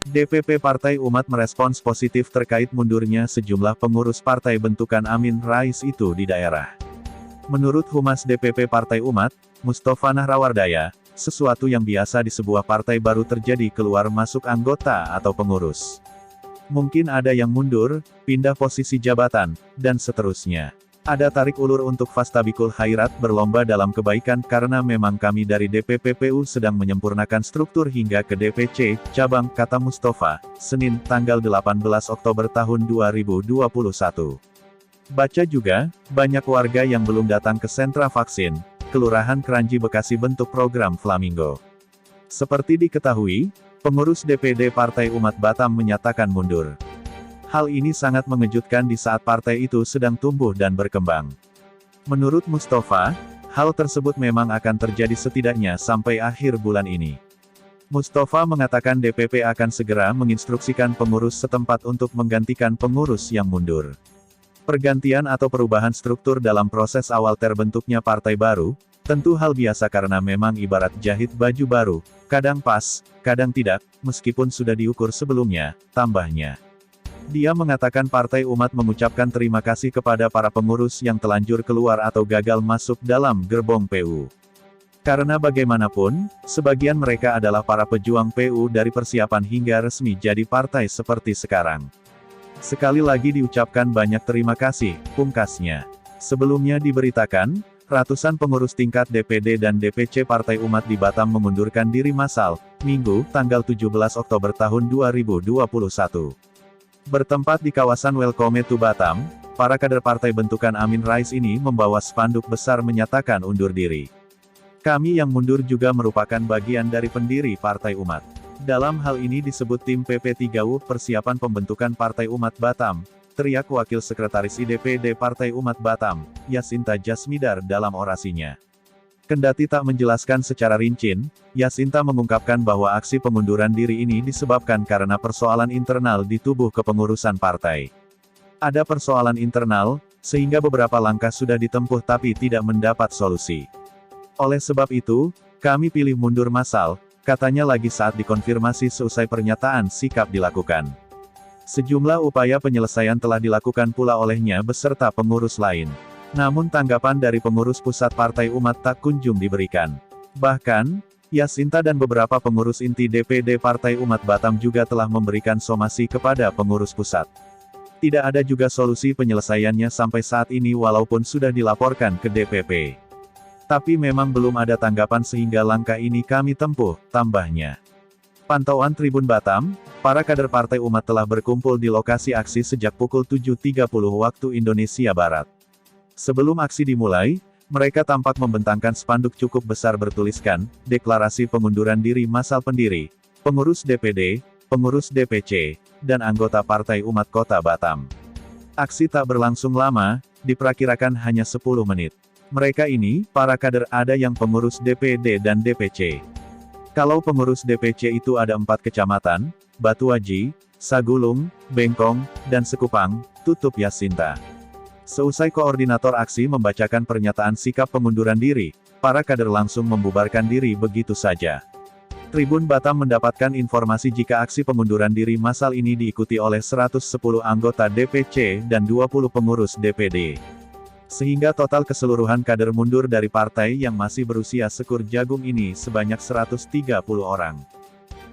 DPP Partai Umat merespons positif terkait mundurnya sejumlah pengurus partai bentukan Amin Rais itu di daerah. Menurut Humas DPP Partai Umat, Mustofa Nahrawardaya, sesuatu yang biasa di sebuah partai baru terjadi keluar masuk anggota atau pengurus. Mungkin ada yang mundur, pindah posisi jabatan, dan seterusnya. Ada tarik ulur untuk Fastabikul Khairat berlomba dalam kebaikan karena memang kami dari DPP PU sedang menyempurnakan struktur hingga ke DPC, cabang, kata Mustofa, Senin, tanggal 18 Oktober tahun 2021. Baca juga, banyak warga yang belum datang ke sentra vaksin, Kelurahan Kranji Bekasi bentuk program Flamingo. Seperti diketahui, pengurus DPD Partai Umat Batam menyatakan mundur. Hal ini sangat mengejutkan di saat partai itu sedang tumbuh dan berkembang. Menurut Mustofa, hal tersebut memang akan terjadi setidaknya sampai akhir bulan ini. Mustofa mengatakan DPP akan segera menginstruksikan pengurus setempat untuk menggantikan pengurus yang mundur. Pergantian atau perubahan struktur dalam proses awal terbentuknya partai baru, tentu hal biasa karena memang ibarat jahit baju baru, kadang pas, kadang tidak, meskipun sudah diukur sebelumnya, tambahnya. Dia mengatakan Partai Umat mengucapkan terima kasih kepada para pengurus yang telanjur keluar atau gagal masuk dalam gerbong PU. Karena bagaimanapun, sebagian mereka adalah para pejuang PU dari persiapan hingga resmi jadi partai seperti sekarang. Sekali lagi diucapkan banyak terima kasih, pungkasnya. Sebelumnya diberitakan, ratusan pengurus tingkat DPD dan DPC Partai Umat di Batam mengundurkan diri massal, Minggu, tanggal 17 Oktober tahun 2021. Bertempat di kawasan Welcome to Batam, para kader partai bentukan Amin Rais ini membawa spanduk besar menyatakan undur diri. Kami yang mundur juga merupakan bagian dari pendiri Partai Umat. Dalam hal ini disebut tim PP3U persiapan pembentukan Partai Umat Batam, teriak Wakil Sekretaris IDPD Partai Umat Batam, Yasinta Jasmidar dalam orasinya. Kendati tak menjelaskan secara rinci, Yasinta mengungkapkan bahwa aksi pengunduran diri ini disebabkan karena persoalan internal di tubuh kepengurusan partai. Ada persoalan internal, sehingga beberapa langkah sudah ditempuh tapi tidak mendapat solusi. Oleh sebab itu, kami pilih mundur massal, katanya lagi saat dikonfirmasi seusai pernyataan sikap dilakukan. Sejumlah upaya penyelesaian telah dilakukan pula olehnya beserta pengurus lain. Namun tanggapan dari pengurus pusat Partai Umat tak kunjung diberikan. Bahkan, Yasinta dan beberapa pengurus inti DPD Partai Umat Batam juga telah memberikan somasi kepada pengurus pusat. Tidak ada juga solusi penyelesaiannya sampai saat ini walaupun sudah dilaporkan ke DPP. Tapi memang belum ada tanggapan sehingga langkah ini kami tempuh, tambahnya. Pantauan Tribun Batam, para kader Partai Umat telah berkumpul di lokasi aksi sejak pukul 7.30 waktu Indonesia Barat. Sebelum aksi dimulai, mereka tampak membentangkan spanduk cukup besar bertuliskan, deklarasi pengunduran diri massal pendiri, pengurus DPD, pengurus DPC, dan anggota Partai Umat Kota Batam. Aksi tak berlangsung lama, diperkirakan hanya 10 menit. Mereka ini, para kader ada yang pengurus DPD dan DPC. Kalau pengurus DPC itu ada 4 kecamatan, Batuaji, Sagulung, Bengkong, dan Sekupang, tutup Yasinta. Seusai koordinator aksi membacakan pernyataan sikap pengunduran diri, para kader langsung membubarkan diri begitu saja. Tribun Batam mendapatkan informasi jika aksi pengunduran diri massal ini diikuti oleh 110 anggota DPC dan 20 pengurus DPD. Sehingga total keseluruhan kader mundur dari partai yang masih berusia sekur jagung ini sebanyak 130 orang.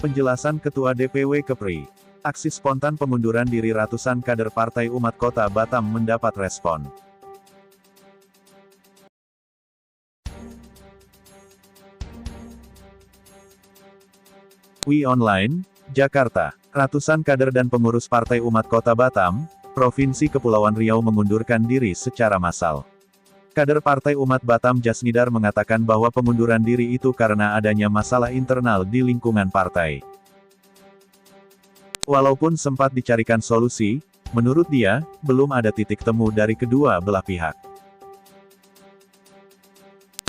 Penjelasan Ketua DPW Kepri. Aksi spontan pengunduran diri ratusan kader Partai Umat Kota Batam mendapat respon. Online, Jakarta. Ratusan kader dan pengurus Partai Umat Kota Batam, Provinsi Kepulauan Riau mengundurkan diri secara massal. Kader Partai Umat Batam Jasmidar mengatakan bahwa pengunduran diri itu karena adanya masalah internal di lingkungan partai. Walaupun sempat dicarikan solusi, menurut dia, belum ada titik temu dari kedua belah pihak.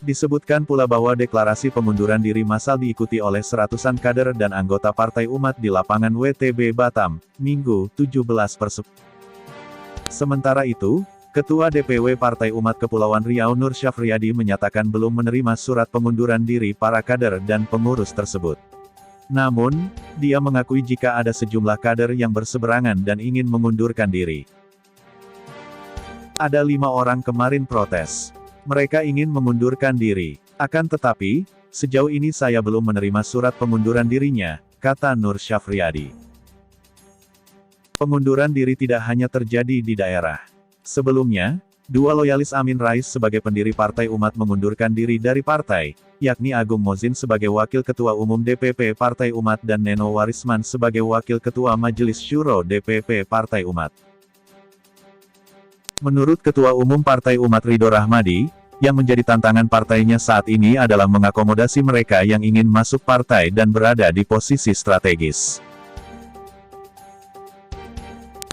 Disebutkan pula bahwa deklarasi pengunduran diri massal diikuti oleh seratusan kader dan anggota Partai Umat di lapangan WTB Batam, Minggu, 17/10. Sementara itu, Ketua DPW Partai Umat Kepulauan Riau Nur Syafriyadi menyatakan belum menerima surat pengunduran diri para kader dan pengurus tersebut. Namun, Dia mengakui jika ada sejumlah kader yang berseberangan dan ingin mengundurkan diri. Ada 5 orang kemarin protes. Mereka ingin mengundurkan diri. Akan tetapi, sejauh ini saya belum menerima surat pengunduran dirinya, kata Nur Syafriadi. Pengunduran diri tidak hanya terjadi di daerah. Sebelumnya, 2 loyalis Amin Rais sebagai pendiri Partai Umat mengundurkan diri dari partai, yakni Agung Mozin sebagai Wakil Ketua Umum DPP Partai Umat dan Neno Warisman sebagai Wakil Ketua Majelis Syuro DPP Partai Umat. Menurut Ketua Umum Partai Umat Ridho Rahmadi, yang menjadi tantangan partainya saat ini adalah mengakomodasi mereka yang ingin masuk partai dan berada di posisi strategis.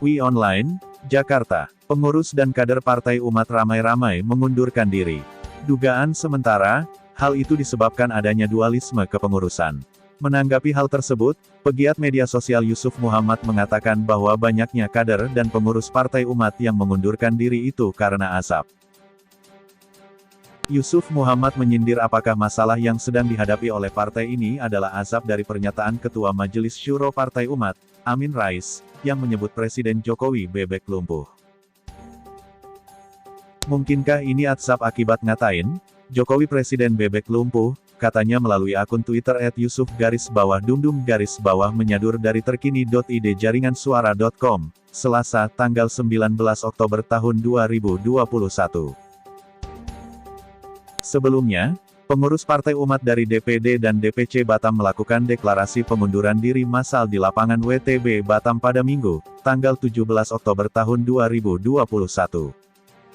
WIOnline, Jakarta. Pengurus dan kader Partai Umat ramai-ramai mengundurkan diri. Dugaan sementara, hal itu disebabkan adanya dualisme kepengurusan. Menanggapi hal tersebut, pegiat media sosial Yusuf Muhammad mengatakan bahwa banyaknya kader dan pengurus Partai Umat yang mengundurkan diri itu karena asap. Yusuf Muhammad menyindir apakah masalah yang sedang dihadapi oleh partai ini adalah asap dari pernyataan Ketua Majelis Syuro Partai Umat, Amin Rais, yang menyebut Presiden Jokowi bebek lumpuh. Mungkinkah ini asap akibat ngatain, Jokowi Presiden bebek lumpuh, katanya melalui akun Twitter @yusuf_dumdum_ menyadur dari terkini.id jaringansuara.com, Selasa, tanggal 19 Oktober tahun 2021. Sebelumnya, pengurus Partai Umat dari DPD dan DPC Batam melakukan deklarasi pengunduran diri massal di lapangan WTB Batam pada Minggu, tanggal 17 Oktober tahun 2021.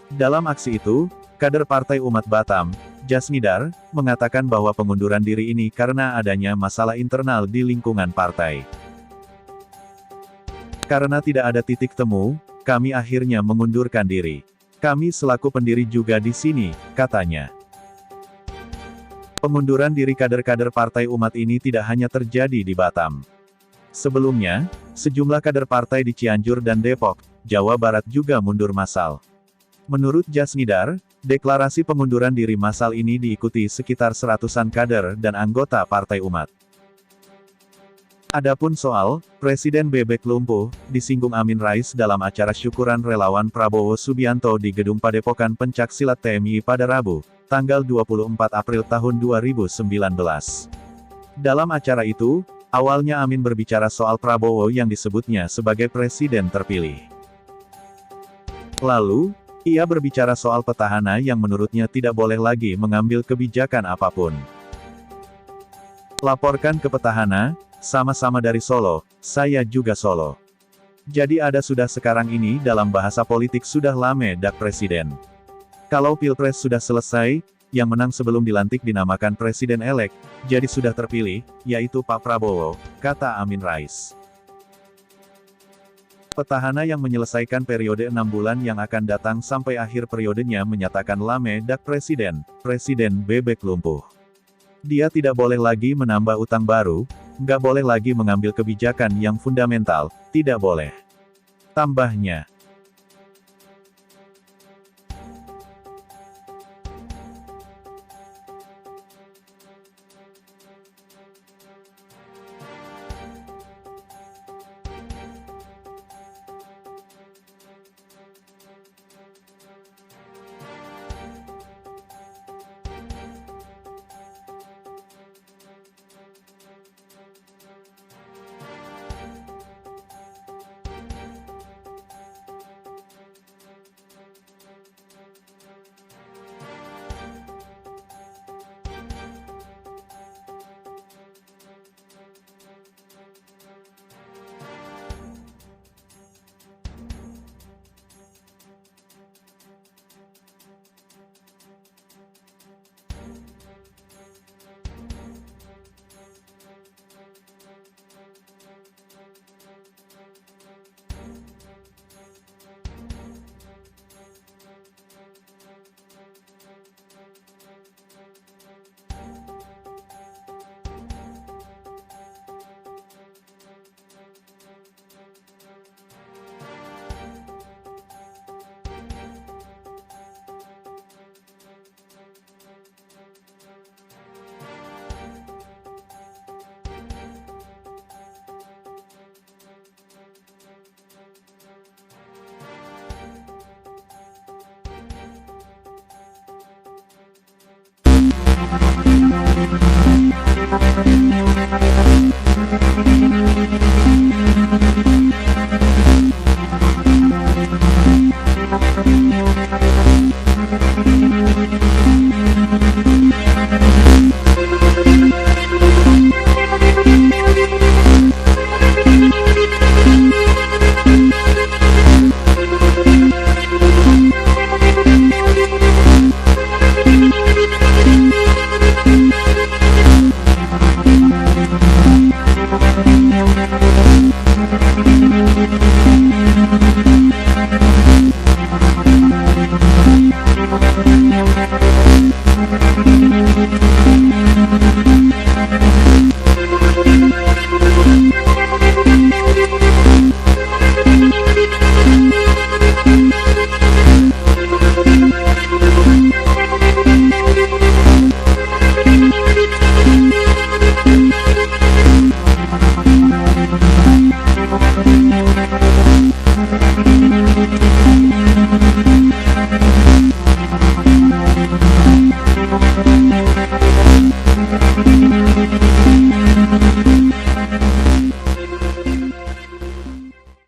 Dalam aksi itu, kader Partai Umat Batam, Jasmidar, mengatakan bahwa pengunduran diri ini karena adanya masalah internal di lingkungan partai. Karena tidak ada titik temu, kami akhirnya mengundurkan diri. Kami selaku pendiri juga di sini, katanya. Pengunduran diri kader-kader Partai Umat ini tidak hanya terjadi di Batam. Sebelumnya, sejumlah kader partai di Cianjur dan Depok, Jawa Barat juga mundur massal. Menurut Jasmidar, deklarasi pengunduran diri massal ini diikuti sekitar 100-an kader dan anggota Partai Umat. Adapun soal Presiden bebek lumpuh, disinggung Amin Rais dalam acara syukuran relawan Prabowo Subianto di Gedung Padepokan Pencaksilat TMI pada Rabu, tanggal 24 April tahun 2019. Dalam acara itu, awalnya Amin berbicara soal Prabowo yang disebutnya sebagai presiden terpilih. Lalu, ia berbicara soal petahana yang menurutnya tidak boleh lagi mengambil kebijakan apapun. Laporkan ke petahana, sama-sama dari Solo, saya juga Solo. Jadi ada sudah sekarang ini dalam bahasa politik sudah lame dak presiden. Kalau pilpres sudah selesai, yang menang sebelum dilantik dinamakan presiden-elek, jadi sudah terpilih, yaitu Pak Prabowo, kata Amin Rais. Petahana yang menyelesaikan periode 6 bulan yang akan datang sampai akhir periodenya menyatakan lame dak presiden, presiden bebek lumpuh. Dia tidak boleh lagi menambah utang baru, nggak boleh lagi mengambil kebijakan yang fundamental, tidak boleh. Tambahnya.